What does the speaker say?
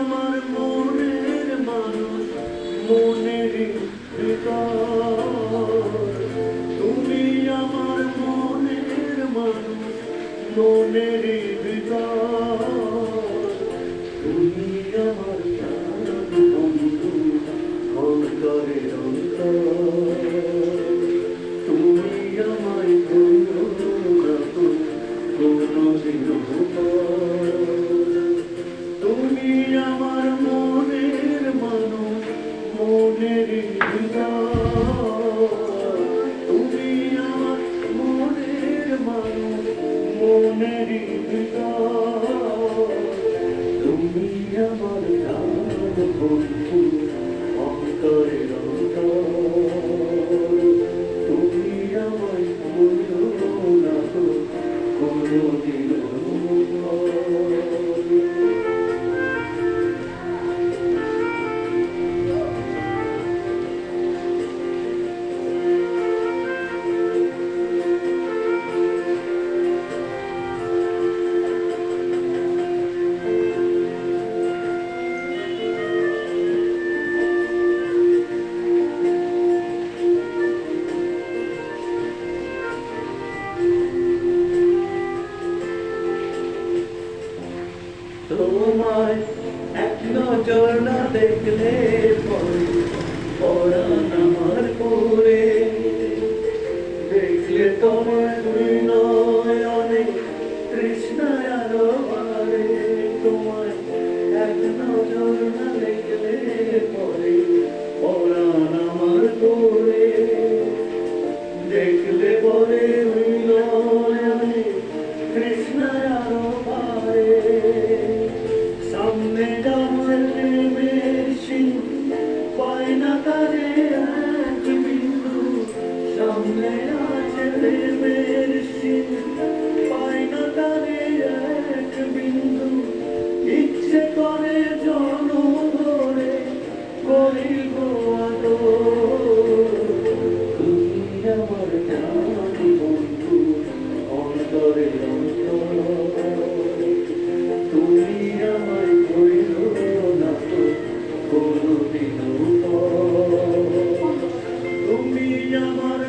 আমার মনের মানুষ, মনের ভিতর। তুমি আমার মনের মানুষ, মনের ভিতর। তুমি আমার প্রাণ বন্ধু, অন্তরের অন্তর। তুমি আমায় ভুলো না তো কোনোদিনও। তুমি আমার মনের মানুষ, মনের ভিতর। তুমি আমার মনের মানুষ, মনের ভিতর। তুমি আমার প্রাণ বন্ধু, অন্তরের অন্তর। তুমি আমায় ভুলো না তো কোনোদিনও। তোমায় এক নজর না দেখলে পরে পরাণ আমার পরে। দেখলে তোমায় দুই নয়নে তৃষ্ণায় আরো বাড়ে। তোমায় এক নজর না দেখলে পরে পরাণ আমার পরে। দেখলে পরে দুই নয়নে তৃষ্ণায় আরো বাড়ে। সামনে যাচ্ছে বেশি পাই না তারে এক বিন্দু। সামনে আছে বেশি পাই না তারে এক বিন্দু। ইচ্ছে করে জনম ধরে করিব আদর। তুমি আমার জানি বন্ধু, অন্তরের অন্তর। তুমি আমায় ভুলো না তো কোনোদিনও। তুমি আমার